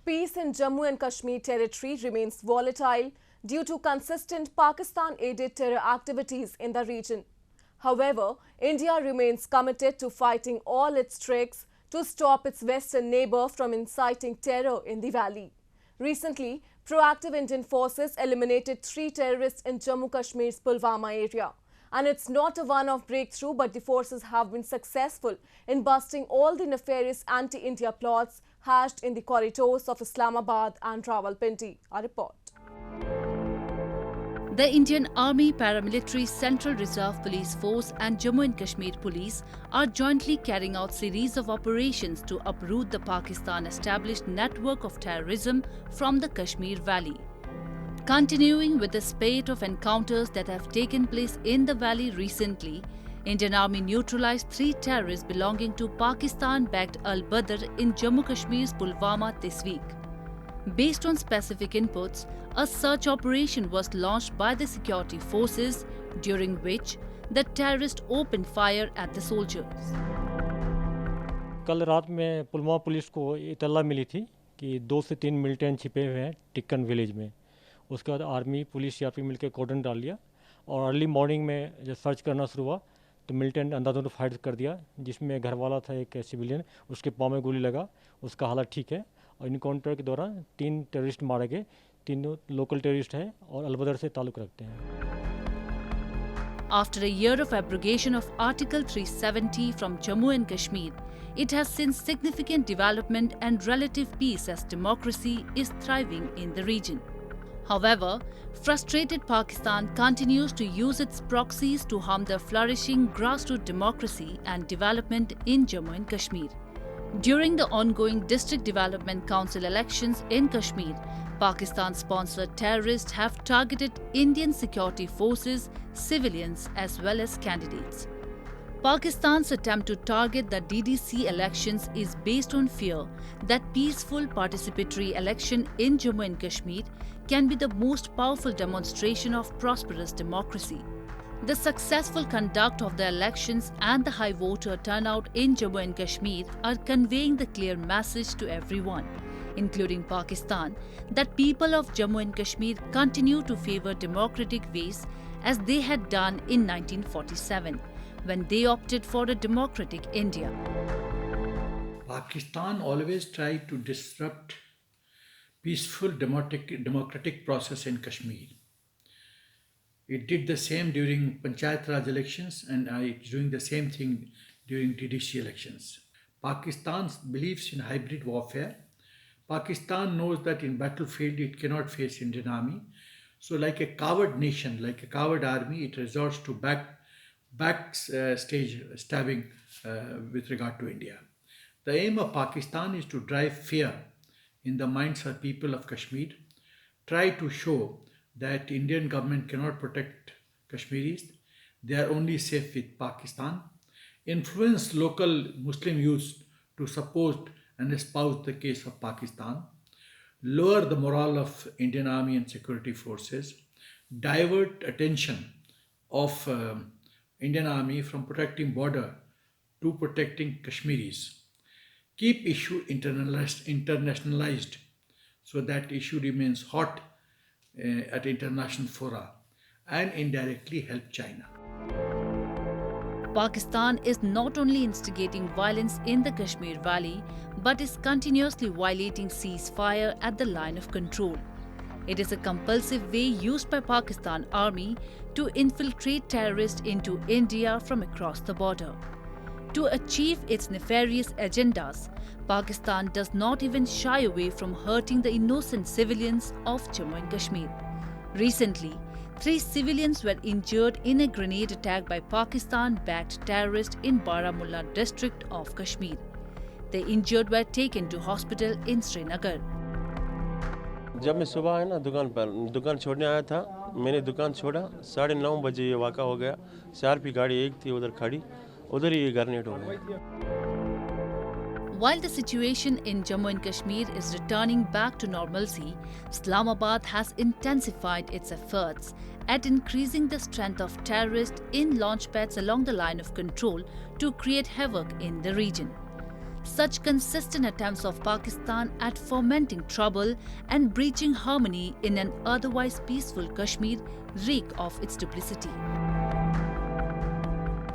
peace in Jammu and Kashmir territory remains volatile due to consistent Pakistan-aided terror activities in the region. However, India remains committed to fighting all its tricks to stop its western neighbor from inciting terror in the valley. Recently, proactive Indian forces eliminated 3 terrorists in Jammu Kashmir's Pulwama area. And it's not a one-off breakthrough, but the forces have been successful in busting all the nefarious anti-India plots hatched in the corridors of Islamabad and Rawalpindi. A report. The Indian Army, Paramilitary, Central Reserve Police Force and Jammu and Kashmir Police are jointly carrying out series of operations to uproot the Pakistan-established network of terrorism from the Kashmir Valley. Continuing with the spate of encounters that have taken place in the valley recently, Indian Army neutralized 3 terrorists belonging to Pakistan-backed Al-Badr in Jammu Kashmir's Pulwama this week. Based on specific inputs, a search operation was launched by the security forces, during which the terrorists opened fire at the soldiers. कल रात में Pulwama police को इत्तला मिली थी कि 2 से 3 militant छिपे हुए हैं टिक्कन विलेज में। उसके बाद आर्मी पुलिस सीआरपी मिलकर कॉर्डन डाल लिया और अर्ली मॉर्निंग में जब सर्च करना शुरू हुआ तो मिलिटेंट अंधाधुंध फायर कर दिया, जिसमें घर वाला था एक सिविलियन, उसके पाँव में गोली लगा, उसका हालत ठीक है। और इनकाउंटर के दौरान 3 टेररिस्ट मारे गए। 3 लोकल टेररिस्ट हैं और अलबदर से ताल्लुक़ रखते हैं। After a year of abrogation of Article 370 from Jammu and Kashmir, it has seen significant development and relative peace as democracy is thriving in the region. However, frustrated Pakistan continues to use its proxies to harm the flourishing grassroots democracy and development in Jammu and Kashmir. During the ongoing District Development Council elections in Kashmir, Pakistan-sponsored terrorists have targeted Indian security forces, civilians as well as candidates. Pakistan's attempt to target the DDC elections is based on fear that peaceful participatory election in Jammu and Kashmir can be the most powerful demonstration of prosperous democracy. The successful conduct of the elections and the high voter turnout in Jammu and Kashmir are conveying the clear message to everyone, including Pakistan, that people of Jammu and Kashmir continue to favor democratic ways as they had done in 1947, when they opted for a democratic India. Pakistan always tried to disrupt peaceful democratic process in Kashmir. It did the same during Panchayat Raj elections and it's doing the same thing during DDC elections. Pakistan believes in hybrid warfare. Pakistan knows that in battlefield it cannot face Indian army. So like a coward nation, like a coward army, it resorts to backstage stabbing with regard to India. The aim of Pakistan is to drive fear in the minds of people of Kashmir, try to show that Indian government cannot protect Kashmiris, they are only safe with Pakistan, influence local Muslim youths to support and espouse the case of Pakistan, lower the morale of Indian army and security forces, divert attention of Indian army from protecting border to protecting Kashmiris, keep issue internationalized so that issue remains hot at international fora and indirectly help China. Pakistan is not only instigating violence in the Kashmir Valley, but is continuously violating ceasefire at the line of control. It is a compulsive way used by Pakistan Army to infiltrate terrorists into India from across the border. To achieve its nefarious agendas, Pakistan does not even shy away from hurting the innocent civilians of Jammu and Kashmir. Recently, 3 civilians were injured in a grenade attack by Pakistan-backed terrorists in Baramulla district of Kashmir. The injured were taken to hospital in Srinagar. जब मैं सुबह है ना दुकान छोड़ने आया था, मैंने दुकान छोड़ा, 9:30 बजे ये वाक़ा हो गया। सीआरपी गाड़ी एक थी उधर खड़ी, उधर ही ये ग्रेनेड हो गया। While the situation in Jammu and Kashmir is returning back to normalcy, Islamabad has intensified its efforts at increasing the strength of terrorists in launchpads along the line of control to create havoc in the region. Such consistent attempts of Pakistan at fomenting trouble and breaching harmony in an otherwise peaceful Kashmir reek of its duplicity.